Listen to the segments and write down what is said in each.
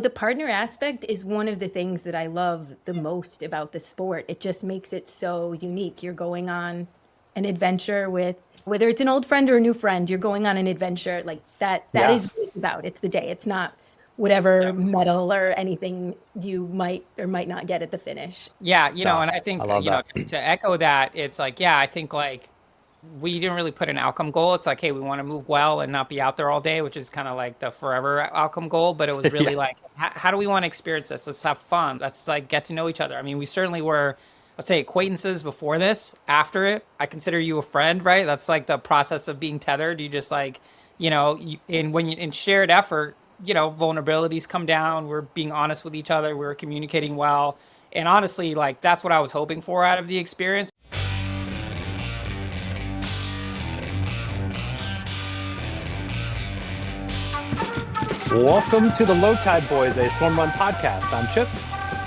The partner aspect is one of the things that I love the most about the sport. It just makes it so unique. You're going on an adventure with, whether it's an old friend or a new friend, you're going on an adventure like that. That Yeah. is what it's about. It's the day. It's not whatever medal or anything you might or might not get at the finish. Yeah, No, and I I think, love that. to echo that, it's like, yeah, I think like we didn't really put an outcome goal. It's like, hey, we want to move well and not be out there all day, which is kind of like the forever outcome goal. But it was Yeah. really like, how do we want to experience this? Let's have fun. Let's like get to know each other. I mean, we certainly were, let's say, acquaintances before this. After it, I consider you a friend, right? That's like the process of being tethered. You just like, in shared effort, vulnerabilities come down. We're being honest with each other. We're communicating well. And honestly, like that's what I was hoping for out of the experience. Welcome to the Low Tide Boys, a Swimrun podcast. I'm Chip.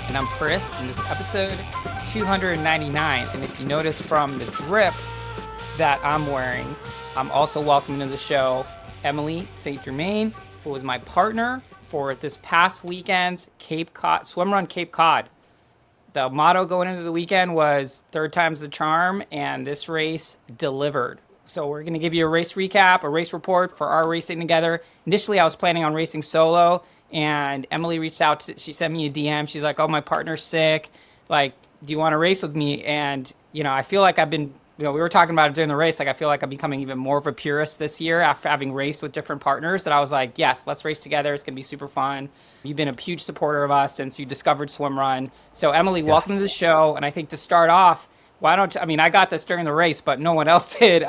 And I'm Chris, and this is episode 299. And if you notice from the drip that I'm wearing, I'm also welcoming to the show Emily St. Germain, who was my partner for this past weekend's Cape Cod Swimrun Cape Cod. The motto going into the weekend was third time's the charm, and this race delivered. So we're going to give you a race recap, a race report for our racing together. Initially, I was planning on racing solo, and Emily reached out. She sent me a DM. She's like, oh, my partner's sick. Like, do you want to race with me? And, I feel like I've been, we were talking about it during the race. Like, I feel like I'm becoming even more of a purist this year after having raced with different partners. That I was like, yes, let's race together. It's going to be super fun. You've been a huge supporter of us since you discovered Swimrun. So, Emily, welcome to the show. And I think to start off, why don't you, I got this during the race, but no one else did.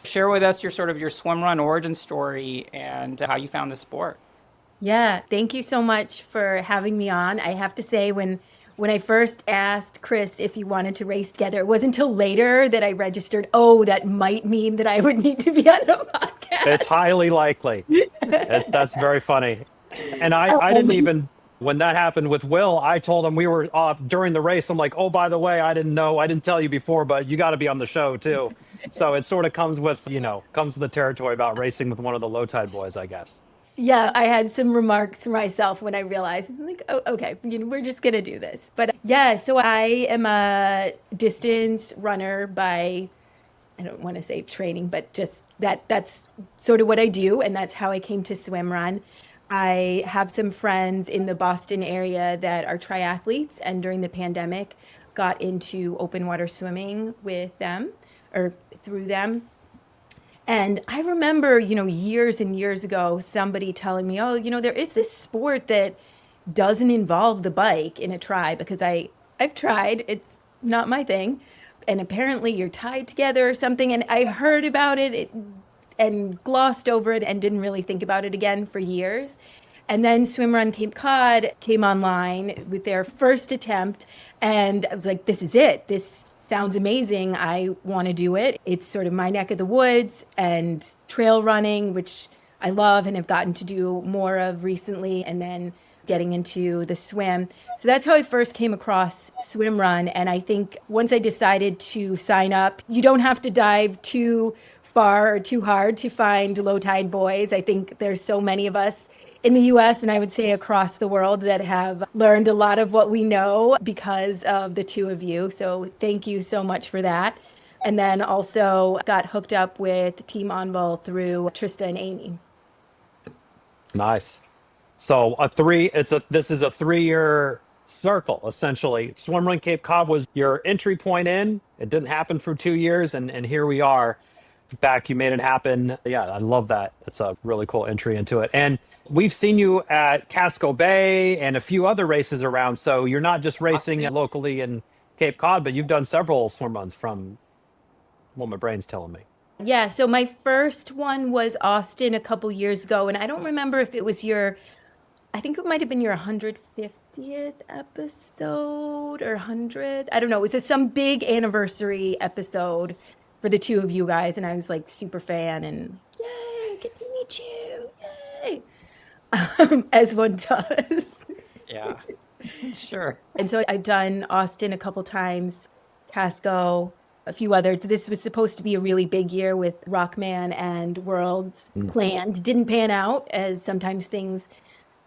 Share with us your Swimrun origin story and how you found the sport. Yeah, thank you so much for having me on. I have to say, when I first asked Chris if he wanted to race together, it wasn't until later that I registered, oh, that might mean that I would need to be on the podcast. It's highly likely. That's very funny. And I didn't even, when that happened with Will, I told him we were off during the race. I'm like, oh, by the way, I didn't tell you before, but you got to be on the show too. So it sort of comes with the territory about racing with one of the Low Tide Boys, I guess. Yeah, I had some remarks for myself when I realized, I'm like, oh, okay, we're just going to do this. But yeah, so I am a distance runner by, I don't want to say training, but just that's sort of what I do. And that's how I came to Swimrun. I have some friends in the Boston area that are triathletes, and during the pandemic, got into open water swimming with them or through them. And I remember, years and years ago, somebody telling me, oh, there is this sport that doesn't involve the bike in a tri, because I've tried, it's not my thing. And apparently you're tied together or something. And I heard about it and glossed over it and didn't really think about it again for years. And then Swimrun Cape Cod came online with their first attempt. And I was like, this is it. This sounds amazing. I want to do it. It's sort of my neck of the woods, and trail running, which I love and have gotten to do more of recently, and then getting into the swim. So that's how I first came across Swimrun. And I think once I decided to sign up, you don't have to dive too far or too hard to find Low Tide Boys. I think there's so many of us in the US, and I would say across the world, that have learned a lot of what we know because of the two of you. So thank you so much for that. And then also got hooked up with Team Envol through Trista and Amy. Nice. So this is a 3-year circle, essentially. Swimrun Cape Cod was your entry point in. It didn't happen for 2 years, and here we are. Back, you made it happen. Yeah, I love that. It's a really cool entry into it. And we've seen you at Casco Bay and a few other races around. So you're not just racing locally in Cape Cod, but you've done several swim runs from what my brain's telling me. Yeah, so my first one was Austin a couple years ago, and I don't remember if it was I think it might have been your 150th episode or 100th. I don't know. It was some big anniversary episode for the two of you guys, and I was like super fan, and yay, get to meet you, yay, as one does. Yeah, sure. And so I've done Austin a couple times, Casco, a few others. This was supposed to be a really big year with Rockman and Worlds planned. Didn't pan out, as sometimes things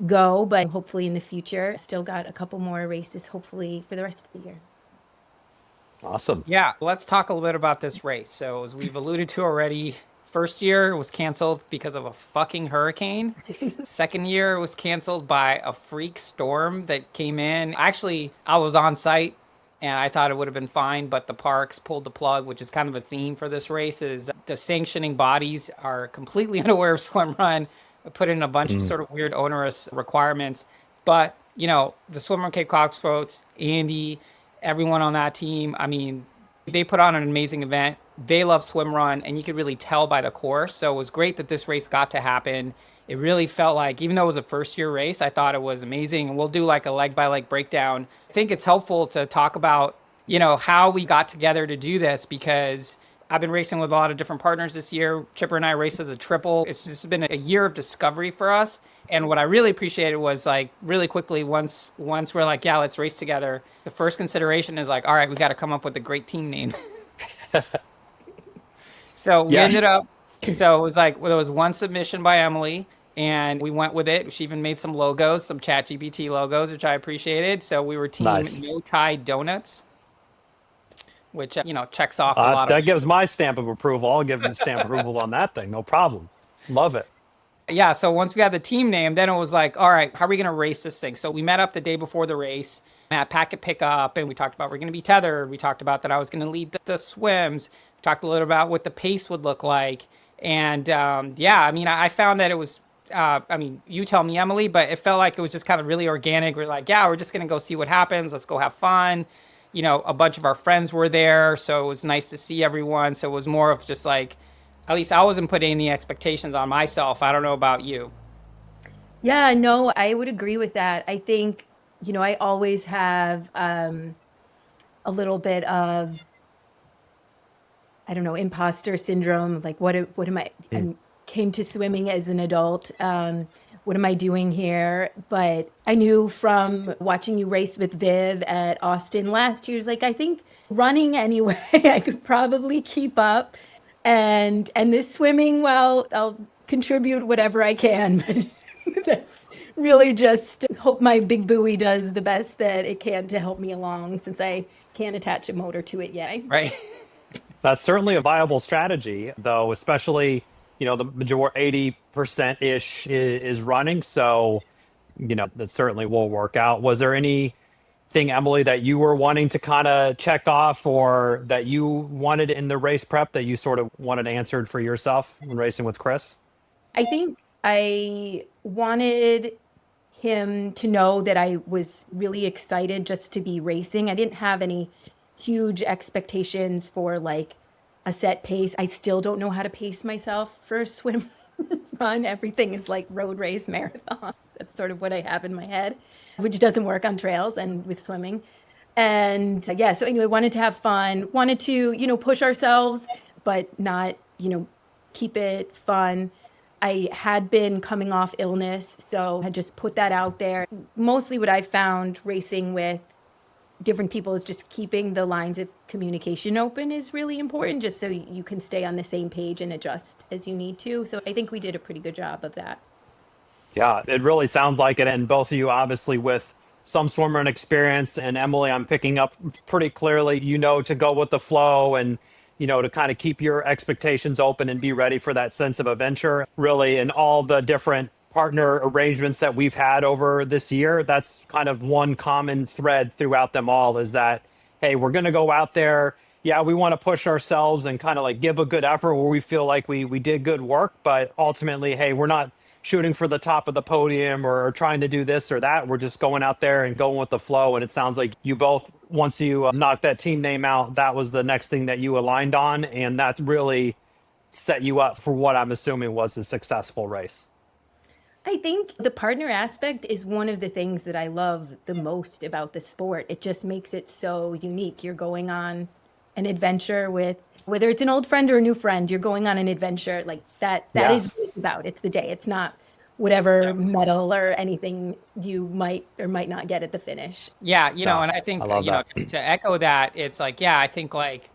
go, but hopefully in the future. Still got a couple more races, hopefully for the rest of the year. Awesome. Yeah, let's talk a little bit about this race. So as we've alluded to already, first year was canceled because of a fucking hurricane. Second year was canceled by a freak storm that came in. Actually, I was on site and I thought it would have been fine, but the parks pulled the plug, which is kind of a theme for this race. Is the sanctioning bodies are completely unaware of Swimrun, put in a bunch of sort of weird onerous requirements. But, you know, the Swimrun Cape Cod folks, Andy, everyone on that team, I mean, they put on an amazing event. They love Swimrun, and you could really tell by the course. So it was great that this race got to happen. It really felt like, even though it was a first-year race, I thought it was amazing. And we'll do like a leg-by-leg breakdown. I think it's helpful to talk about, you know, how we got together to do this, because I've been racing with a lot of different partners this year. Chipper and I raced as a triple. It's just been a year of discovery for us. And what I really appreciated was, like, really quickly, once we're like, yeah, let's race together, the first consideration is like, all right, we got to come up with a great team name. So we ended up, so it was like, well, there was one submission by Emily and we went with it. She even made some logos, some ChatGPT logos, which I appreciated. So we were team No Tie Donuts, which, you know, checks off a lot that gives my stamp of approval. I'll give them stamp of approval on that thing. No problem. Love it. Yeah, so once we had the team name, then it was like, all right, how are we going to race this thing? So we met up the day before the race at packet pickup, and we talked about we're going to be tethered. We talked about that I was going to lead the swims. We talked a little about what the pace would look like. And yeah, I mean, I found that it was, I mean, you tell me, Emily, but it felt like it was just kind of really organic. We're like, yeah, we're just going to go see what happens. Let's go have fun. You know, a bunch of our friends were there, so it was nice to see everyone. So it was more of just like, at least I wasn't putting any expectations on myself. I don't know about you. Yeah, no, I would agree with that. I think, you know, I always have a little bit of, I don't know, imposter syndrome. Like, what am I? I came to swimming as an adult. What am I doing here? But I knew from watching you race with Viv at Austin last year, like, I think running anyway, I could probably keep up. And this swimming, well, I'll contribute whatever I can. But that's really just hope my big buoy does the best that it can to help me along, since I can't attach a motor to it yet. Right. That's certainly a viable strategy, though, especially, you know, the majority 80% is running. So, you know, that certainly will work out. Was there anything, Emily, that you were wanting to kind of check off, or that you wanted in the race prep that you sort of wanted answered for yourself when racing with Chris? I think I wanted him to know that I was really excited just to be racing. I didn't have any huge expectations for like a set pace. I still don't know how to pace myself for a swim run. Everything is like road race, marathon. That's sort of what I have in my head, which doesn't work on trails and with swimming. And yeah, so anyway, wanted to have fun, wanted to, you know, push ourselves, but not, you know, keep it fun. I had been coming off illness, so I just put that out there. Mostly what I found racing with different people is just keeping the lines of communication open is really important, just so you can stay on the same page and adjust as you need to. So I think we did a pretty good job of that. Yeah, it really sounds like it. And both of you, obviously, with some swimmer experience, and Emily, I'm picking up pretty clearly, you know, to go with the flow and, you know, to kind of keep your expectations open and be ready for that sense of adventure. Really, in all the different partner arrangements that we've had over this year, that's kind of one common thread throughout them all, is that, hey, we're going to go out there. Yeah, we want to push ourselves and kind of like give a good effort where we feel like we did good work. But ultimately, hey, we're not shooting for the top of the podium or trying to do this or that. We're just going out there and going with the flow. And it sounds like you both, once you knocked that team name out, that was the next thing that you aligned on. And that's really set you up for what I'm assuming was a successful race. I think the partner aspect is one of the things that I love the most about the sport. It just makes it so unique. You're going on an adventure with, whether it's an old friend or a new friend, you're going on an adventure like that. That is what it's about. It's the day. It's not whatever medal or anything you might or might not get at the finish. Yeah, you know, and I think, you know, to echo that, it's like, yeah, I think like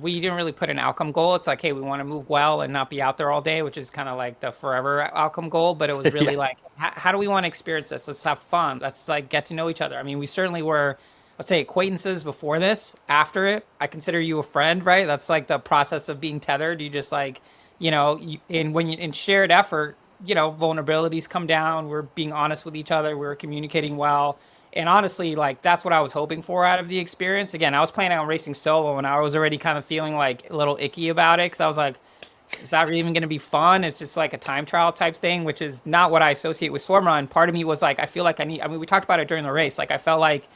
we didn't really put an outcome goal. It's like, hey, we want to move well and not be out there all day, which is kind of like the forever outcome goal. But it was really Yeah. like, how do we want to experience this? Let's have fun. Let's like get to know each other. I mean, we certainly were, let's say, acquaintances before this. After it, I consider you a friend, right? That's like the process of being tethered. You just like, in shared effort, vulnerabilities come down. We're being honest with each other. We're communicating well. And honestly, like that's what I was hoping for out of the experience. Again, I was planning on racing solo, and I was already kind of feeling like a little icky about it because I was like, is that even going to be fun? It's just like a time trial type thing, which is not what I associate with swimrun. Part of me was like, I feel like I mean, we talked about it during the race. Like I felt like,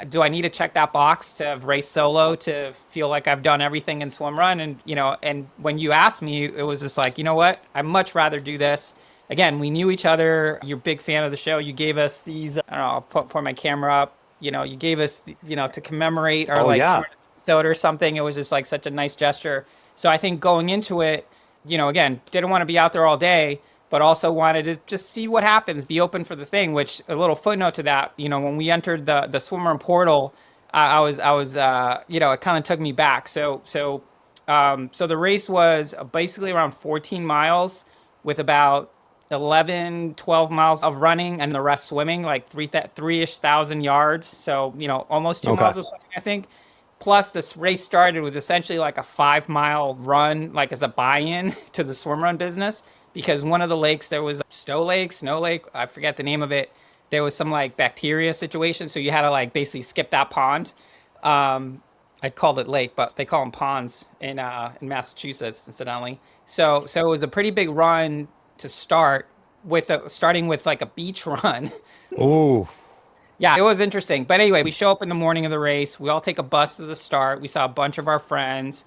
do I need to check that box to have raced solo to feel like I've done everything in swimrun? And when you asked me, it was just like, you know what? I'd much rather do this. Again, we knew each other. You're a big fan of the show. You gave us these, I don't know, I'll point my camera up. You gave us, to commemorate our Yeah. episode or something. It was just like such a nice gesture. So I think going into it, again, didn't want to be out there all day, but also wanted to just see what happens, be open for the thing, which a little footnote to that, when we entered the Swimrun portal, I was it kind of took me back. So the race was basically around 14 miles with about 11, 12 miles of running and the rest swimming, like 3-ish thousand yards. So, almost 2 miles of swimming, I think. Plus, this race started with essentially like a 5-mile run, like as a buy-in to the swimrun business. Because one of the lakes, there was Snow Lake, I forget the name of it. There was some like bacteria situation. So you had to like basically skip that pond. I called it lake, but they call them ponds in Massachusetts, incidentally. So it was a pretty big run to start starting with like a beach run. Ooh. Yeah, it was interesting. But anyway, we show up in the morning of the race. We all take a bus to the start. We saw a bunch of our friends.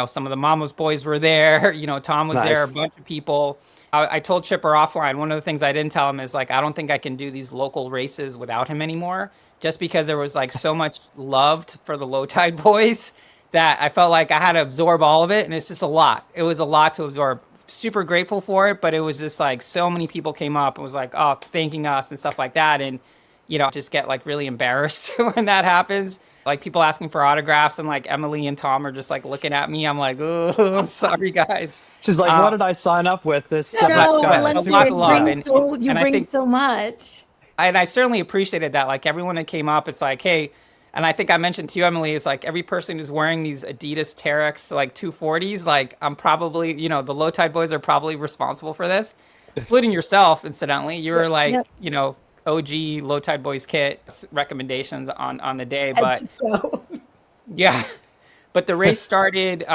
Some of the Mama's boys were there. Tom was there, a Nice. bunch of people. I told Chipper offline, one of the things I didn't tell him is like, I don't think I can do these local races without him anymore. Just because there was like so much loved for the low tide boys that I felt like I had to absorb all of it. And it's just a lot. It was a lot to absorb. Super grateful for it, but it was just like so many people came up and was like, oh, thanking us and stuff like that. And just get like really embarrassed when that happens. Like people asking for autographs and like Emily and Tom are just like looking at me. I'm like, oh, I'm sorry, guys. She's like, what did I sign up with? This No, guys. Leslie, Lots of love. you And I bring think- so much. And I certainly appreciated that. Like everyone that came up, it's like, hey, and I think I mentioned to you, Emily, is like every person who's wearing these Adidas Terex like 240s, like I'm probably, the low tide boys are probably responsible for this, including yourself, incidentally. You were like, Yep. OG low tide boys kit recommendations on the day, but So, yeah, but the race started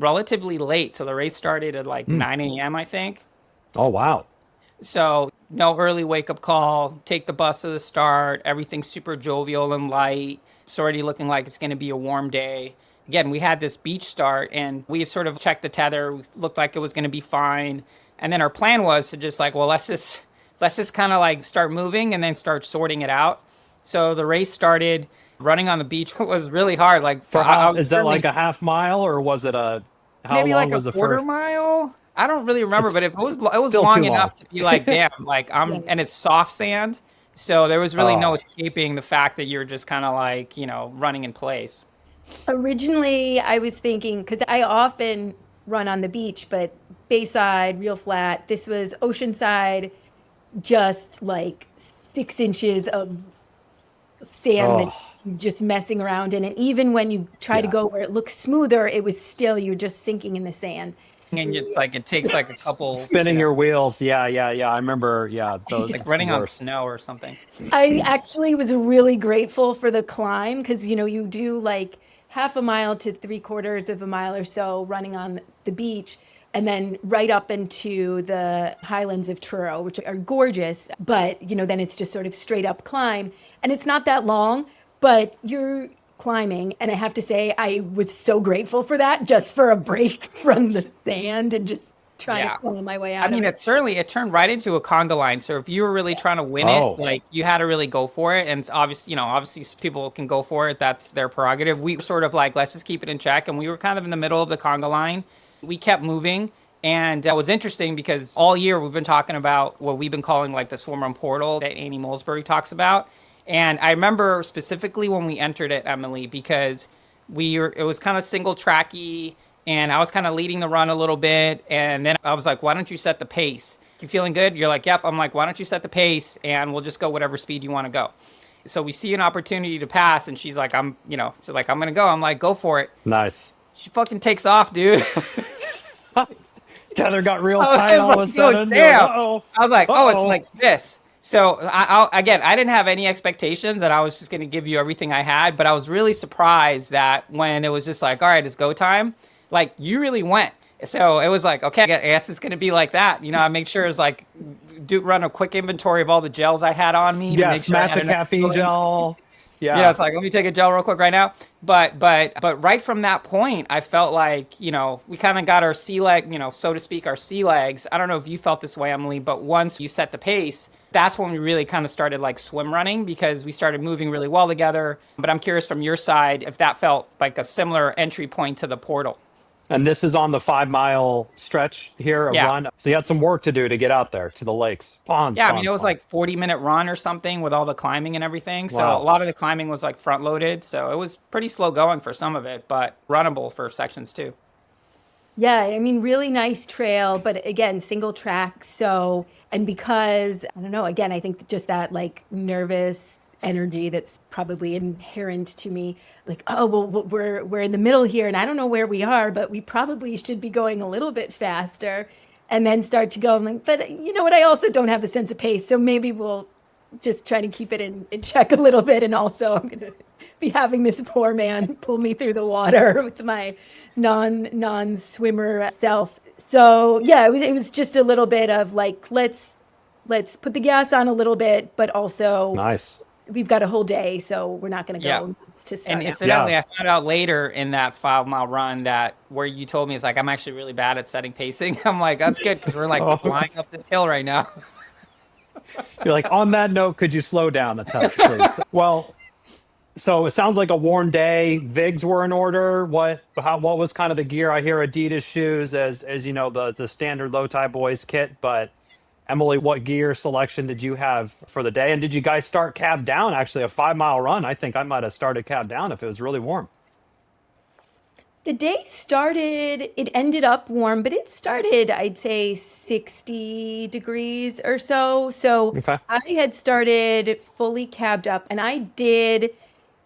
relatively late. So the race started at like 9 a.m. I think. Oh, wow. So no early wake up call, take the bus to the start, everything's super jovial and light. It's already looking like it's going to be a warm day. Again, we had this beach start and we sort of checked the tether. We looked like it was going to be fine. And then our plan was to just like, well, let's just kind of like start moving and then start sorting it out. So the race started. Running on the beach was really hard. Like Is that like a half mile or was it how maybe long like was a the quarter first? mile? I don't really remember, but it was still long too long. enough to be like, damn, like and it's soft sand. So there was really no Oh. escaping the fact that you're just kind of like, running in place. originally, I was thinking, because I often run on the beach, but Bayside, real flat. This was Oceanside, just like 6 inches of sand and just messing around in it. Even when you try to Yeah. go where it looks smoother, it was still, you're just sinking in the sand. And it's like, it takes like a couple. Spinning your wheels. Yeah. I remember. Yeah. Those like running on worst. snow or something. I actually was really grateful for the climb because, you do like half a mile to 3/4 of a mile or so running on the beach and then right up into the highlands of Truro, which are gorgeous. But, then it's just sort of straight up climb. And it's not that long, but you're climbing. And I have to say, I was so grateful for that, just for a break from the sand and just trying to climb my way out. I mean, it turned right into a conga line. So if you were really trying to win Oh. it, like you had to really go for it. And it's obviously people can go for it. That's their prerogative. We were sort of like, let's just keep it in check. And we were kind of in the middle of the conga line. We kept moving. And that was interesting because all year we've been talking about what we've been calling like the Swimrun portal that Annie Molesbury talks about. And I remember specifically when we entered it, Emily, because It was kind of single tracky, and I was kind of leading the run a little bit. And then I was like, why don't you set the pace? You feeling good? You're like, yep. I'm like, why don't you set the pace and we'll just go whatever speed you want to go. So we see an opportunity to pass, and she's like, I'm going to go. I'm like, go for it. Nice. She fucking takes off, dude. Tether got real tight all of a sudden. Damn. Uh-oh. I was like, oh, it's Uh-oh. like this. So I didn't have any expectations that I was just going to give you everything I had, but I was really surprised that when it was just like, all right, it's go time, like you really went. So it was like, okay, I guess it's going to be like that. I make sure it's like, run a quick inventory of all the gels I had on me. Yeah, to make sure I smash had a enough caffeine feelings. gel. Yeah. Yeah, it's like, let me take a gel real quick right now. But right from that point, I felt like, we kind of got our sea leg, so to speak, our sea legs. I don't know if you felt this way, Emily, but once you set the pace, that's when we really kind of started like swim running, because we started moving really well together. But I'm curious from your side if that felt like a similar entry point to the portal. And this is on the 5-mile stretch here, a Yeah. run. So you had some work to do to get out there to the lakes, ponds. Yeah, I ponds, mean, it was ponds. like 40-minute run or something with all the climbing and everything. So Wow. a lot of the climbing was like front loaded. So it was pretty slow going for some of it, but runnable for sections too. Yeah, I mean, really nice trail, but again, single track. So, and because, I don't know, again, I think just that like nervous energy that's probably inherent to me, like, oh, well, we're in the middle here and I don't know where we are, but we probably should be going a little bit faster, and then start to go, I'm like, but you know what, I also don't have the sense of pace, so maybe we'll just try to keep it in check a little bit. And also I'm going to be having this poor man pull me through the water with my non-swimmer self. So yeah, it was just a little bit of like, let's put the gas on a little bit, but also Nice. we've got a whole day, so we're not going to go Yeah. to start And out. incidentally, Yeah. I found out later in that 5-mile run that where you told me, it's like, I'm actually really bad at setting pacing. I'm like, that's good, because we're like Oh. flying up this hill right now. You're like, on that note, could you slow down a touch, please? Well, so it sounds like a warm day. Vigs were in order. What was kind of the gear? I hear Adidas shoes as you know, the standard low tide boys kit, but Emily, what gear selection did you have for the day? And did you guys start cab down? Actually, a 5-mile run. I think I might have started cab down if it was really warm. The day started, it ended up warm, but it started, I'd say 60 degrees or so. So Okay. I had started fully cabbed up, and I did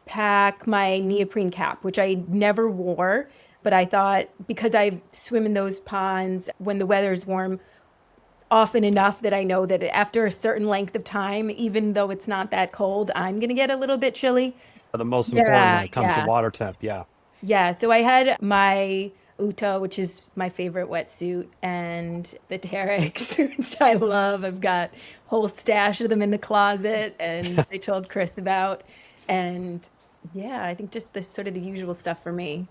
pack my neoprene cap, which I never wore, but I thought because I swim in those ponds when the weather is warm often enough that I know that after a certain length of time, even though it's not that cold, I'm going to get a little bit chilly. The most important when it comes Yeah. to water temp. Yeah. Yeah, so I had my Uta, which is my favorite wetsuit, and the Terex, which I love. I've got a whole stash of them in the closet, and I told Chris about. And yeah, I think just the sort of the usual stuff for me.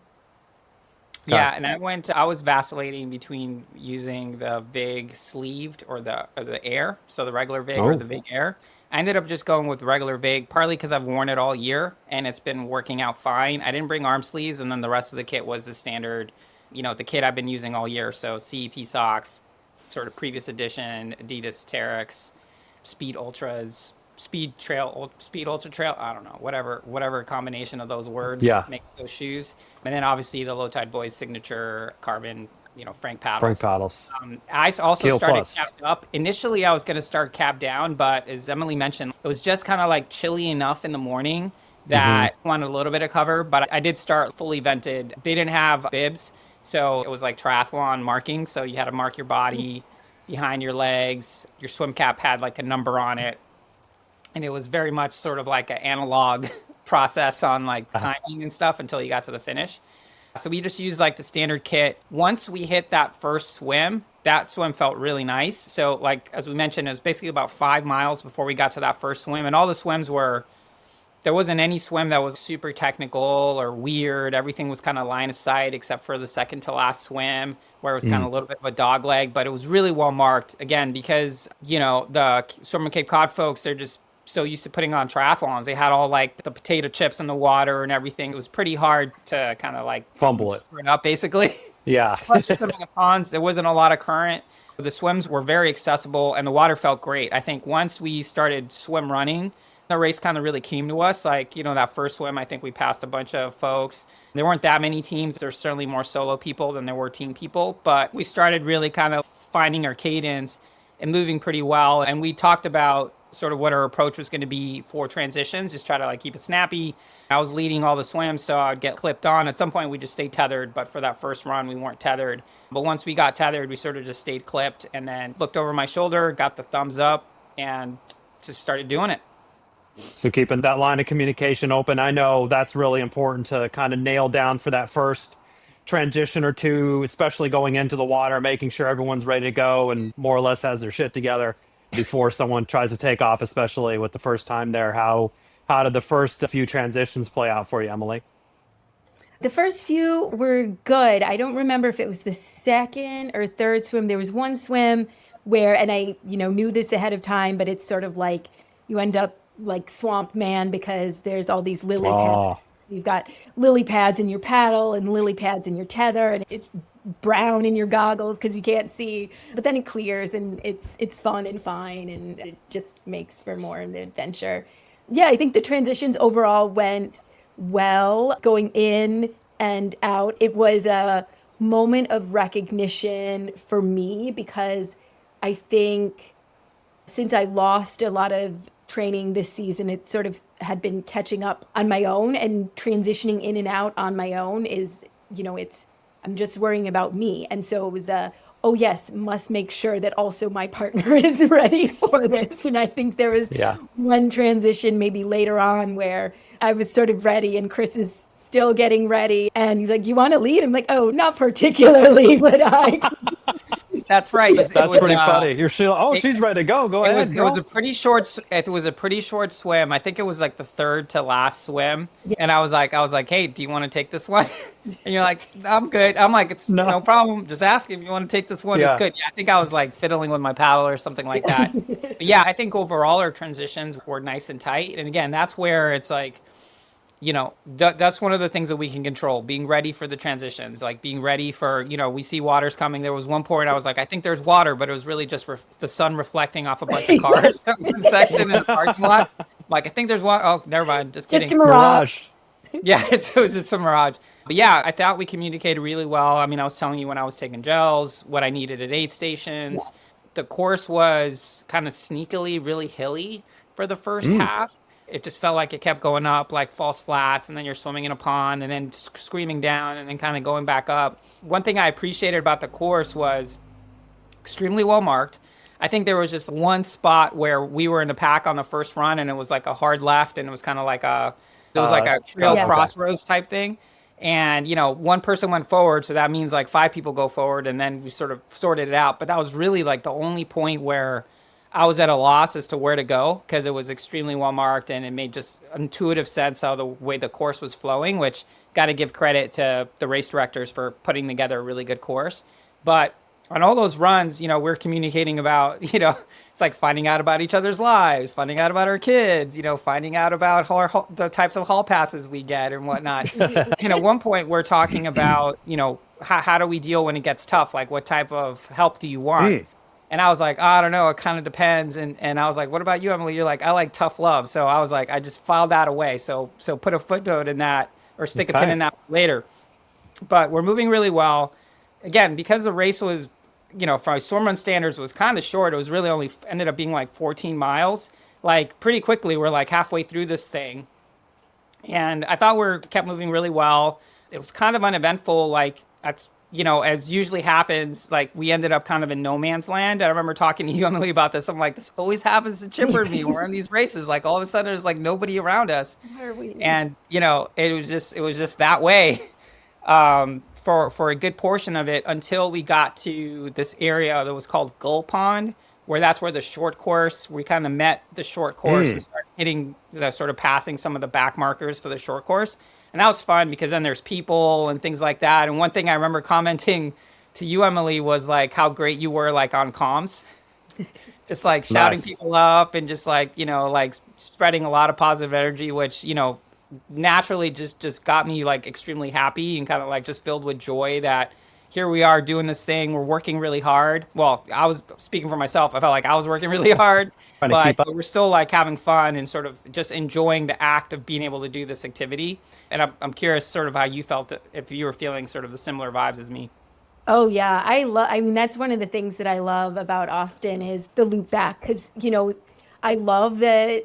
Yeah, and I was vacillating between using the Vig sleeved or the Air, so the regular Vig or Oh. the Vig Air. I ended up just going with regular Vig, partly because I've worn it all year and it's been working out fine. I didn't bring arm sleeves, and then the rest of the kit was the standard, the kit I've been using all year. So CEP socks, sort of previous edition, Adidas Terex, Speed Ultras, Speed Ultra Trail. I don't know, whatever combination of those words Yeah. makes those shoes. And then obviously the Low Tide Boys signature carbon, Frank paddles. Frank paddles. I also Keel started Plus. cabbed up. Initially, I was going to start cab down, but as Emily mentioned, it was just kind of like chilly enough in the morning that I wanted a little bit of cover. But I did start fully vented. They didn't have bibs, so it was like triathlon marking. So you had to mark your body behind your legs. Your swim cap had like a number on it, and it was very much sort of like an analog process on like timing and stuff until you got to the finish. So we just used like the standard kit. Once we hit that first swim, that swim felt really nice. So like, as we mentioned, it was basically about 5 miles before we got to that first swim. And all the swims there wasn't any swim that was super technical or weird. Everything was kind of line of sight except for the second to last swim where it was kind of a little bit of a dog leg, but it was really well marked again, because, the Swimrun Cape Cod folks, they're just so used to putting on triathlons. They had all like the potato chips in the water and everything. It was pretty hard to kind of like Fumble it. screw it up basically. Yeah. Plus, we're swimming in ponds. There wasn't a lot of current. The swims were very accessible and the water felt great. I think once we started swim running, the race kind of really came to us. Like, that first swim, I think we passed a bunch of folks. There weren't that many teams. There's certainly more solo people than there were team people, but we started really kind of finding our cadence and moving pretty well. And we talked about sort of what our approach was going to be for transitions, just try to like keep it snappy. I was leading all the swims, so I'd get clipped on. At some point, we just stayed tethered, but for that first run, we weren't tethered. But once we got tethered, we sort of just stayed clipped and then looked over my shoulder, got the thumbs up, and just started doing it. So keeping that line of communication open, I know that's really important to kind of nail down for that first transition or two, especially going into the water, making sure everyone's ready to go and more or less has their shit together before someone tries to take off, especially with the first time there. How did the first few transitions play out for you, Emily? The first few were good. I don't remember if it was the second or third swim. There was one swim where, and I, knew this ahead of time, but it's sort of like you end up like Swamp Man because there's all these lily pads. You've got lily pads in your paddle and lily pads in your tether, and it's brown in your goggles because you can't see. But then it clears, and it's fun and fine, and it just makes for more of an adventure. Yeah, I think the transitions overall went well going in and out. It was a moment of recognition for me because I think since I lost a lot of training this season, it sort of had been catching up on my own, and transitioning in and out on my own is, I'm just worrying about me. And so it was oh yes, must make sure that also my partner is ready for this. And I think there was one transition maybe later on where I was sort of ready and Chris is still getting ready. And he's like, you want to lead? I'm like, oh, not particularly, but I... That's right. That's pretty funny. You're still, she's ready to go. Go ahead. It was a pretty short. It was a pretty short swim. I think it was like the third to last swim. Yeah. And I was like, hey, do you want to take this one? And you're like, I'm good. I'm like, it's no problem. Just ask if you want to take this one. Yeah. It's good. Yeah, I think I was like fiddling with my paddle or something like that. But yeah, I think overall our transitions were nice and tight. And again, that's where it's like, that's one of the things that we can control, being ready for the transitions, like being ready for, we see water's coming. There was one point I was like, I think there's water, but it was really just the sun reflecting off a bunch of cars section in the parking lot. I'm like, I think there's water. Oh, never mind. Just kidding. Just a mirage. Yeah, it was just a mirage. But yeah, I thought we communicated really well. I mean, I was telling you when I was taking gels, what I needed at aid stations. Yeah. The course was kind of sneakily really hilly for the first half. It just felt like it kept going up like false flats, and then you're swimming in a pond and then screaming down and then kind of going back up. One thing I appreciated about the course was extremely well marked. I think there was just one spot where we were in the pack on the first run and it was like a hard left and it was kind of like a trail crossroads type thing. And, one person went forward. So that means like 5 people go forward, and then we sort of sorted it out. But that was really like the only point where I was at a loss as to where to go because it was extremely well marked and it made just intuitive sense how the way the course was flowing, which got to give credit to the race directors for putting together a really good course. But on all those runs, we're communicating about, it's like finding out about each other's lives, finding out about our kids, finding out about the types of hall passes we get and whatnot. At one point we're talking about, how do we deal when it gets tough? Like what type of help do you want? And I was like, I don't know. It kind of depends. And I was like, what about you, Emily? You're like, I like tough love. So I was like, I just filed that away. So put a footnote in that or stick a pin in that later. But we're moving really well. Again, because the race was, from Swimrun standards was kind of short. It was really only ended up being like 14 miles. Like pretty quickly, we're like halfway through this thing. And I thought we kept moving really well. It was kind of uneventful. Like that's, as usually happens, like we ended up kind of in no man's land. I remember talking to you, Emily, about this. I'm like, this always happens to Chipper and me. We're in these races. Like all of a sudden there's like nobody around us. Where are we? And, it was just that way for a good portion of it until we got to this area that was called Gull Pond, where that's where the short course, we kind of met the short course and started hitting the sort of passing some of the back markers for the short course. And that was fun because then there's people and things like that. And one thing I remember commenting to you, Emily, was like how great you were like on comms, just like shouting people up and just like, like spreading a lot of positive energy, which, naturally just got me like extremely happy and kind of like just filled with joy that, here we are doing this thing. We're working really hard. Well, I was speaking for myself. I felt like I was working really hard, Trying to but keep up. we're still like having fun and sort of just enjoying the act of being able to do this activity. And I'm curious sort of how you felt, if you were feeling sort of the similar vibes as me. Oh yeah, I mean that's one of the things that I love about Austin is the loop back because I love that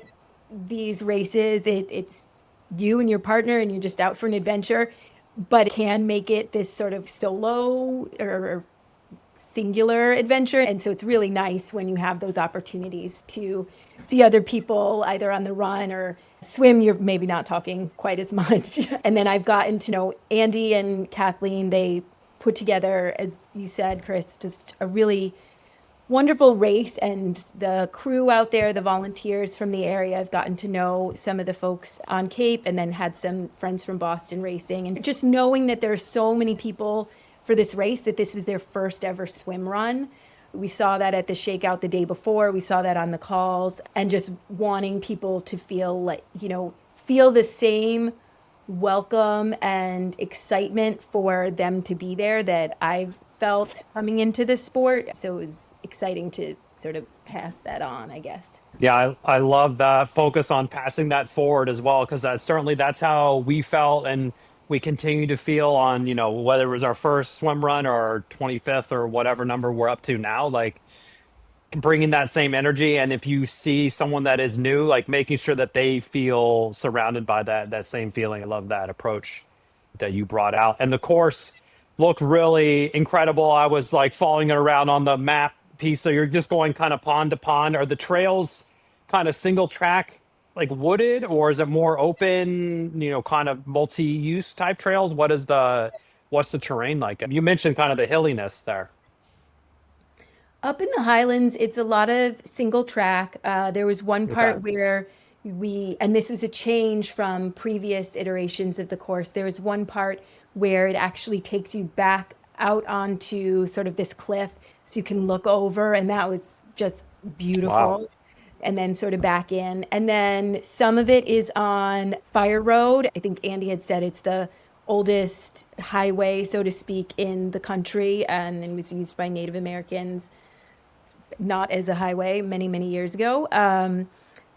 these races it's you and your partner and you're just out for an adventure, but it can make it this sort of solo or singular adventure. And so it's really nice when you have those opportunities to see other people either on the run or swim. You're maybe not talking quite as much. And then I've gotten to know Andy and Kathleen. They put together, as you said, Chris, just a really wonderful race. And the crew out there, the volunteers from the area, I've gotten to know some of the folks on Cape and then had some friends from Boston racing. And just knowing that there's so many people for this race, that this was their first ever swim run. We saw that at the shakeout the day before. We saw that on the calls, and just wanting people to feel like, feel the same welcome and excitement for them to be there that I've felt coming into this sport. So it was exciting to sort of pass that on, I guess. Yeah, I love that focus on passing that forward as well, because that's how we felt and we continue to feel on, whether it was our first swim run or our 25th or whatever number we're up to now, like bringing that same energy. And if you see someone that is new, like making sure that they feel surrounded by that same feeling. I love that approach that you brought out. And the course looked really incredible. I was like following it around on the map piece. So you're just going kind of pond to pond. Are the trails kind of single track, like wooded, or is it more open, kind of multi-use type trails? What's the terrain like? You mentioned kind of the hilliness there. Up in the Highlands, it's a lot of single track. There was one Okay. part where and this was a change from previous iterations of the course. There was one part where it actually takes you back out onto sort of this cliff so you can look over, and that was just beautiful. Wow. And then sort of back in. And then some of it is on Fire Road. I think Andy had said it's the oldest highway, so to speak, in the country, and it was used by Native Americans not as a highway many, many years ago.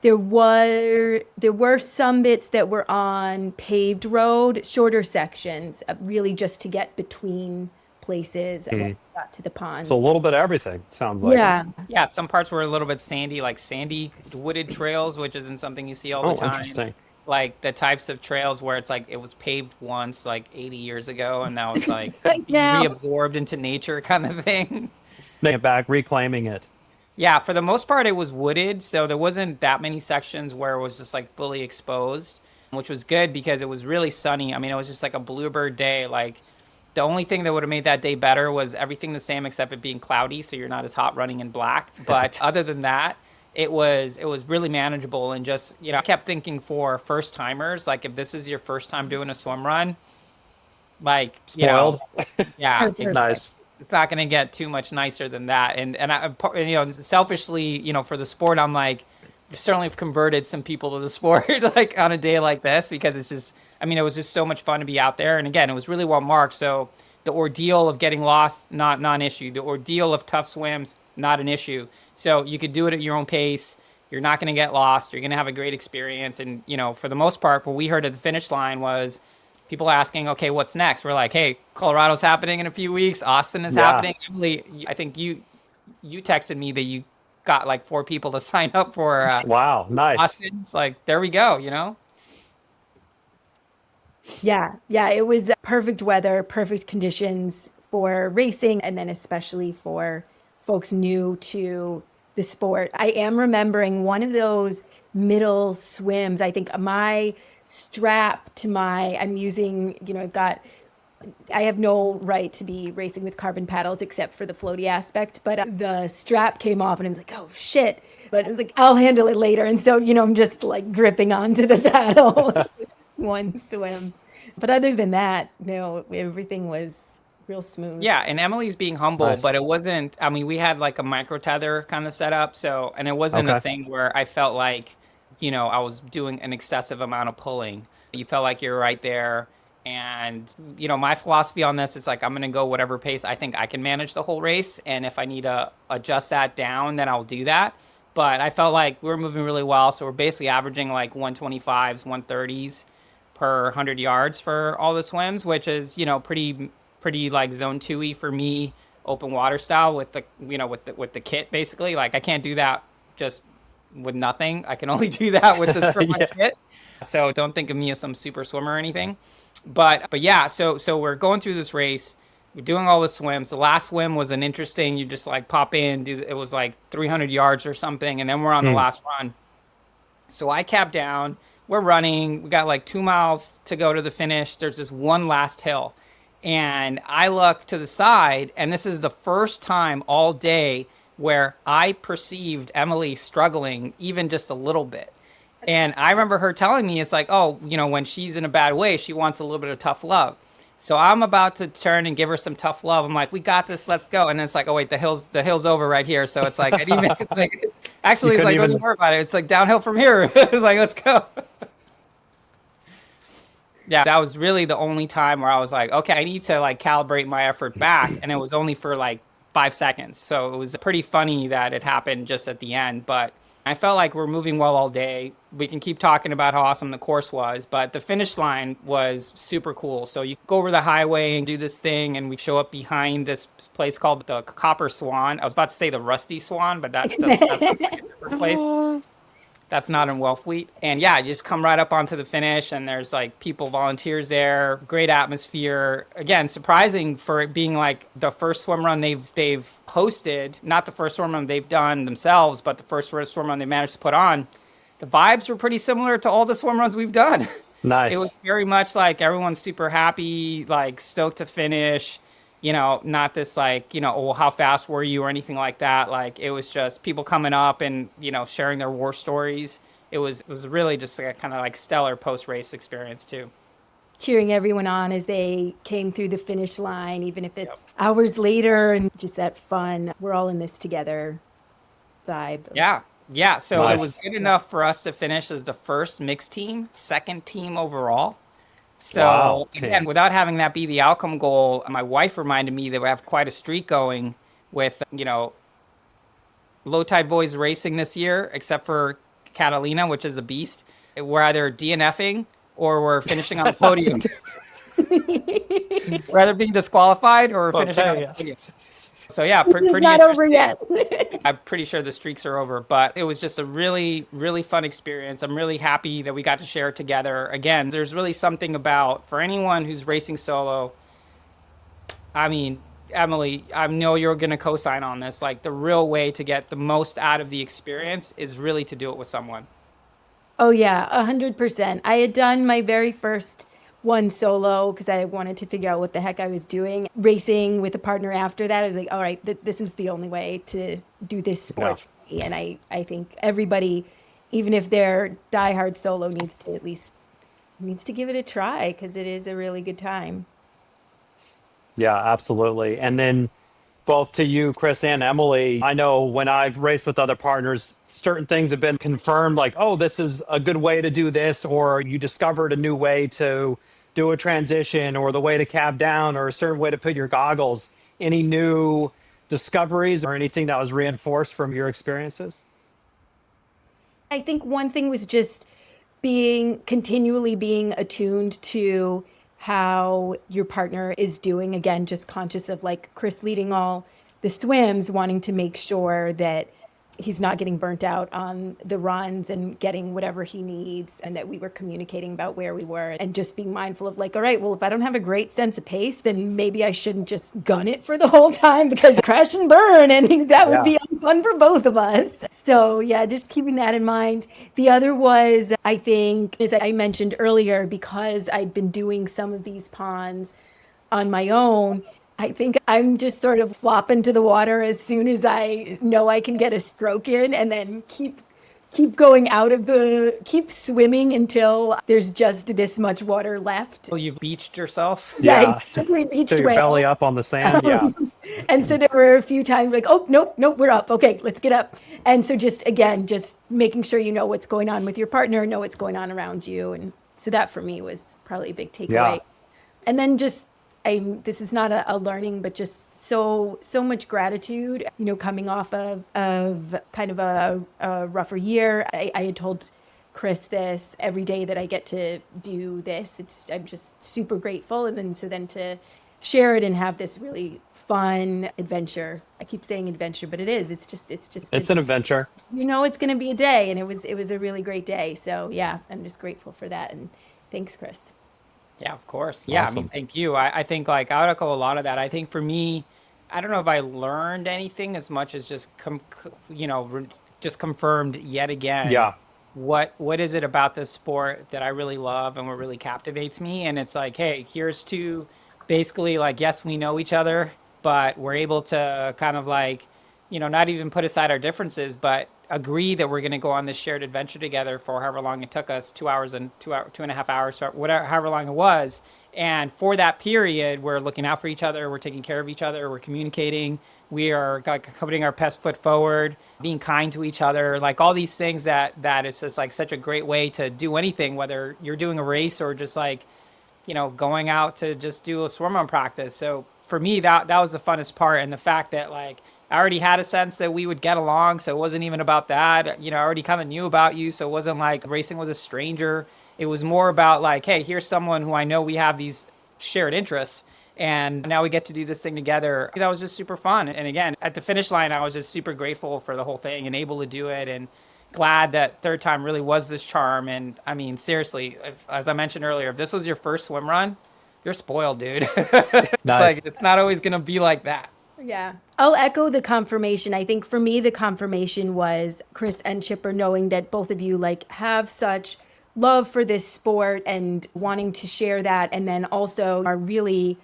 There were some bits that were on paved road, shorter sections, really just to get between places and once you got to the ponds. So a little bit of everything, sounds like. Yeah. Yeah, some parts were a little bit sandy, like sandy wooded trails, which isn't something you see all the Oh, time. interesting. Like the types of trails where it's like it was paved once, like 80 years ago, and now it's like Right now. reabsorbed into nature kind of thing. Bring it back, reclaiming it. Yeah, for the most part, it was wooded, so there wasn't that many sections where it was just like fully exposed, which was good because it was really sunny. I mean, it was just like a bluebird day. Like the only thing that would have made that day better was everything the same except it being cloudy, so you're not as hot running in black. But other than that, it was really manageable. And just, I kept thinking for first timers, like if this is your first time doing a swim run, like, Spoiled. yeah, That's perfect. Nice. it's not going to get too much nicer than that. And selfishly, for the sport, I'm like, certainly have converted some people to the sport like on a day like this, because it's just, it was just so much fun to be out there. And again, it was really well marked. So the ordeal of getting lost, not an issue. The ordeal of tough swims, not an issue. So you could do it at your own pace. You're not going to get lost. You're going to have a great experience. And, for the most part, what we heard at the finish line was people asking, okay, what's next? We're like, hey, Colorado's happening in a few weeks. Austin is happening. Emily, I think you texted me that you got like 4 people to sign up for Wow, nice. Austin. Like, there we go, Yeah, it was perfect weather, perfect conditions for racing, and then especially for folks new to the sport. I am remembering one of those middle swims. I think my strap to I'm using, I have no right to be racing with carbon paddles except for the floaty aspect, but the strap came off and I was like, oh shit. But it was like, I'll handle it later. And so, I'm just like gripping onto the paddle one swim. But other than that, no, everything was real smooth. Yeah, and Emily's being humble, Nice. but it wasn't, we had like a micro tether kind of set up. So, and it wasn't a Okay. thing where I felt like, I was doing an excessive amount of pulling. You felt like you're right there. And, my philosophy on this is like, I'm going to go whatever pace I think I can manage the whole race. And if I need to adjust that down, then I'll do that. But I felt like we were moving really well. So we're basically averaging like 125s, 130s per 100 yards for all the swims, which is, pretty like zone 2-y for me, open water style with the, with the kit basically. Like I can't do that just with nothing. I can only do that with the swimmer kit. So don't think of me as some super swimmer or anything. But yeah, so we're going through this race. We're doing all the swims. The last swim was an interesting, you just like pop in, it was like 300 yards or something. And then we're on the last run. So I cap down, we're running. We got like 2 miles to go to the finish. There's this one last hill. And I look to the side, and this is the first time all day where I perceived Emily struggling even just a little bit. And I remember her telling me, it's like, oh, when she's in a bad way, she wants a little bit of tough love. So I'm about to turn and give her some tough love. I'm like, we got this, let's go. And then it's like, oh wait, the hill's over right here. So it's like, I didn't even, actually, it's like, don't even worry about it. It's like downhill from here. It's like, let's go. Yeah, that was really the only time where I was like, okay, I need to like calibrate my effort back. And it was only for like 5 seconds. So it was pretty funny that it happened just at the end. But I felt like we're moving well all day. We can keep talking about how awesome the course was, but the finish line was super cool. So you go over the highway and do this thing, and we show up behind this place called the Copper Swan. I was about to say the Rusty Swan, but that's a different place. That's not in Wellfleet. And yeah, you just come right up onto the finish, and there's like volunteers there, great atmosphere. Again, surprising for it being like the first swim run they've hosted, not the first swim run they've done themselves, but the first swim run they managed to put on. The vibes were pretty similar to all the swim runs we've done. Nice. It was very much like everyone's super happy, like stoked to finish. Not this like, oh, how fast were you or anything like that. Like it was just people coming up and, sharing their war stories. It was really just a kind of like stellar post-race experience too. Cheering everyone on as they came through the finish line, even if it's hours later, and just that fun, we're all in this together vibe. Yeah. So Nice. It was good enough for us to finish as the first mixed team, second team overall. So again, without having that be the outcome goal, my wife reminded me that we have quite a streak going with, low tide boys racing this year, except for Catalina, which is a beast. We're either DNFing or we're finishing on the podium. We're either being disqualified or finishing on the podium. So yeah, pretty not over yet. I'm pretty sure the streaks are over, but it was just a really, really fun experience. I'm really happy that we got to share it together. Again, there's really something about, for anyone who's racing solo, I mean, Emily, I know you're going to co-sign on this. Like the real way to get the most out of the experience is really to do it with someone. Oh yeah, 100%. I had done my very first one solo because I wanted to figure out what the heck I was doing. Racing with a partner after that, I was like, all right, this is the only way to do this sport for me. And I think everybody, even if they're diehard solo, needs to give it a try because it is a really good time. Yeah, absolutely. And then both to you, Chris and Emily, I know when I've raced with other partners, certain things have been confirmed like, oh, this is a good way to do this, or you discovered a new way to do a transition, or the way to cab down, or a certain way to put your goggles. Any new discoveries or anything that was reinforced from your experiences? I think one thing was just continually being attuned to how your partner is doing. Again, just conscious of like Chris leading all the swims, wanting to make sure that he's not getting burnt out on the runs and getting whatever he needs, and that we were communicating about where we were, and just being mindful of like, all right, well, if I don't have a great sense of pace, then maybe I shouldn't just gun it for the whole time because crash and burn, and that would be fun for both of us. So yeah, just keeping that in mind. The other was, I think, as I mentioned earlier, because I'd been doing some of these ponds on my own, I think I'm just sort of flop into the water as soon as I know I can get a stroke in, and then keep going keep swimming until there's just this much water left. Well, you've beached yourself? Yeah, exactly. Beached so your whale. belly up on the sand, And so there were a few times like, oh, nope, we're up. Okay, let's get up. And so just making sure you know what's going on with your partner, know what's going on around you. And so that for me was probably a big takeaway. And then just, this is not a learning, but just so much gratitude, coming off of kind of a rougher year. I had told Chris this every day that I get to do this. I'm just super grateful. And then to share it and have this really fun adventure. I keep saying adventure, but it is. It's an adventure. It's going to be a day, and it was a really great day. So yeah, I'm just grateful for that. And thanks, Chris. Yeah, of course. Yeah, Awesome. I mean, thank you. I think like I would echo a lot of that. I think for me, I don't know if I learned anything as much as just just confirmed yet again. Yeah. What is it about this sport that I really love and what really captivates me? And it's like, hey, here's to basically like, yes, we know each other, but we're able to kind of like, not even put aside our differences, but agree that we're going to go on this shared adventure together for however long it took us, 2 hours and 2.5 hours, whatever, however long it was. And for that period, we're looking out for each other. We're taking care of each other. We're communicating. We are putting our best foot forward, being kind to each other, like all these things that it's just like such a great way to do anything, whether you're doing a race or just like, going out to just do a swim run practice. So for me, that was the funnest part. And the fact that like, I already had a sense that we would get along. So it wasn't even about that. I already kind of knew about you. So it wasn't like racing was a stranger. It was more about like, hey, here's someone who I know we have these shared interests. And now we get to do this thing together. That was just super fun. And again, at the finish line, I was just super grateful for the whole thing and able to do it. And glad that third time really was this charm. And I mean, seriously, as I mentioned earlier, if this was your first swim run, you're spoiled, dude. It's Nice. like, it's not always going to be like that. Yeah. I'll echo the confirmation. I think for me, the confirmation was Chris and Chipper knowing that both of you like have such love for this sport and wanting to share that. And then also are really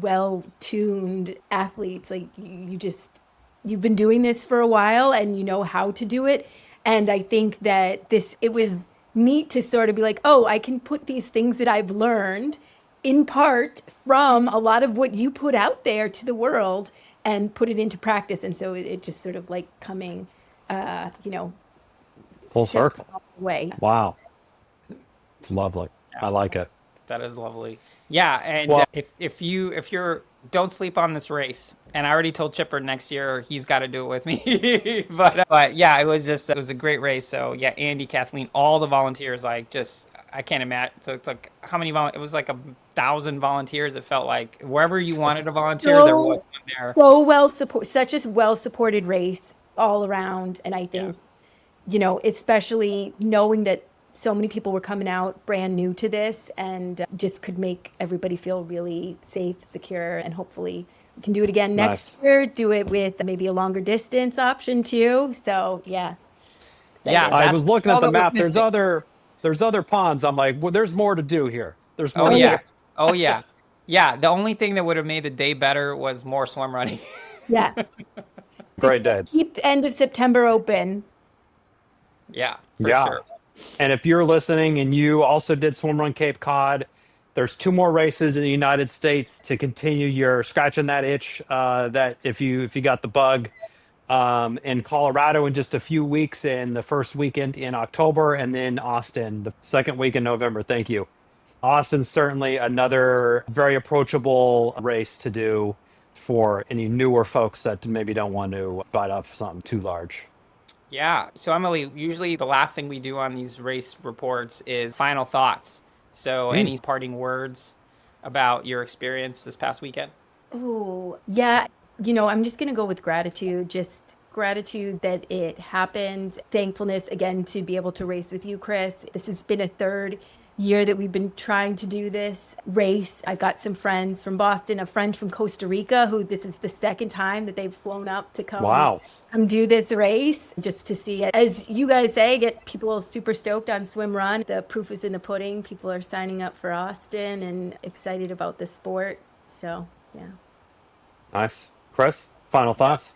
well-tuned athletes. Like you've been doing this for a while and you know how to do it. And I think that it was neat to sort of be like, oh, I can put these things that I've learned in part from a lot of what you put out there to the world and put it into practice. And so it just sort of like coming, Full circle. way. Wow. It's lovely. I like it. That is lovely. Yeah, and Well- if you're don't sleep on this race. And I already told Chipper next year he's got to do it with me. but yeah, it was a great race. So yeah, Andy, Kathleen, all the volunteers, like just I can't imagine. So it's like how many it was like 1,000 volunteers. It felt like wherever you wanted to volunteer, there was one there. So such a well supported race all around. And I think, especially knowing that so many people were coming out brand new to this and just could make everybody feel really safe, secure, and hopefully we can do it again next year, do it with maybe a longer distance option too. So yeah. Yeah, I was looking at the map. There's There's other ponds. I'm like, well, there's more to do here. There's more. Oh to yeah. do. Oh yeah. Yeah. The only thing that would have made the day better was more swim running. Yeah. Great day. Keep the end of September open. Yeah. For Yeah. sure. And if you're listening and you also did Swimrun Cape Cod, there's 2 more races in the United States to continue your scratching that itch. That if you got the bug, in Colorado in just a few weeks, in the first weekend in October, and then Austin the second week in November. Thank you. Austin's certainly another very approachable race to do for any newer folks that maybe don't want to bite off something too large. Yeah. So Emily, usually the last thing we do on these race reports is final thoughts. So any parting words about your experience this past weekend? Oh, yeah. I'm just going to go with gratitude, just gratitude that it happened. Thankfulness, again, to be able to race with you, Chris. This has been a third year that we've been trying to do this race. I got some friends from Boston, a friend from Costa Rica, who this is the second time that they've flown up to come do this race, just to see it. As you guys say, get people super stoked on Swimrun. The proof is in the pudding. People are signing up for Austin and excited about the sport. So, yeah. Nice. Chris, final thoughts?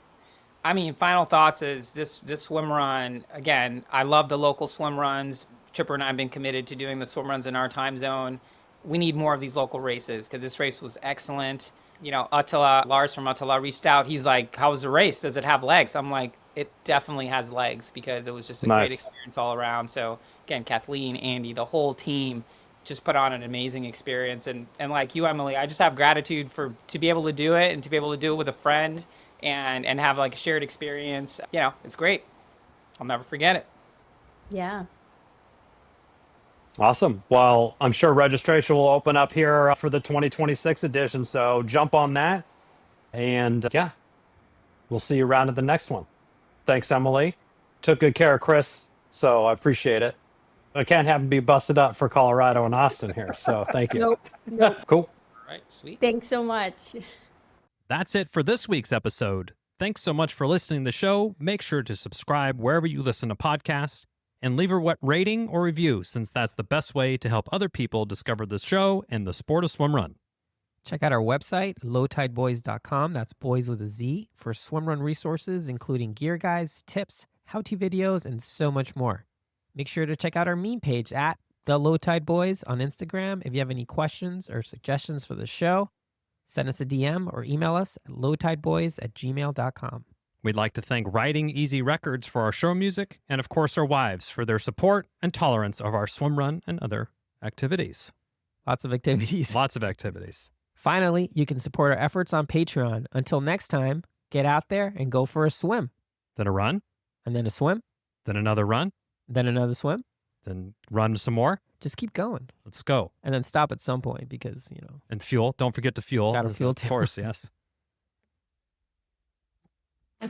I mean, final thoughts is this swim run, again, I love the local swim runs. Chipper and I have been committed to doing the swim runs in our time zone. We need more of these local races because this race was excellent. Lars from Attila reached out. He's like, how was the race? Does it have legs? I'm like, it definitely has legs because it was just a great experience all around. So again, Kathleen, Andy, the whole team, just put on an amazing experience. And like you, Emily, I just have gratitude to be able to do it and to be able to do it with a friend and have like a shared experience. You know, it's great. I'll never forget it. Yeah. Awesome. Well, I'm sure registration will open up here for the 2026 edition. So jump on that. And yeah, we'll see you around at the next one. Thanks, Emily. Took good care of Chris, so I appreciate it. I can't have him be busted up for Colorado and Austin here. So thank you. Nope. Cool. All right, sweet. Thanks so much. That's it for this week's episode. Thanks so much for listening to the show. Make sure to subscribe wherever you listen to podcasts and leave a rating or review, since that's the best way to help other people discover the show and the sport of swim run. Check out our website, lowtideboys.com. That's boys with a Z, for swimrun resources, including gear guides, tips, how-to videos, and so much more. Make sure to check out our meme page at The Low Tide Boys on Instagram. If you have any questions or suggestions for the show, send us a DM or email us at lowtideboys@gmail.com. We'd like to thank Riding Easy Records for our show music, and of course our wives for their support and tolerance of our swim run and other activities. Lots of activities. Lots of activities. Finally, you can support our efforts on Patreon. Until next time, get out there and go for a swim. Then a run, And then a swim, then another run, then another swim. then run some more. Just keep going. Let's go. And then stop at some point because, you know. And fuel. Don't forget to fuel. Gotta fuel Of too. course, yes. I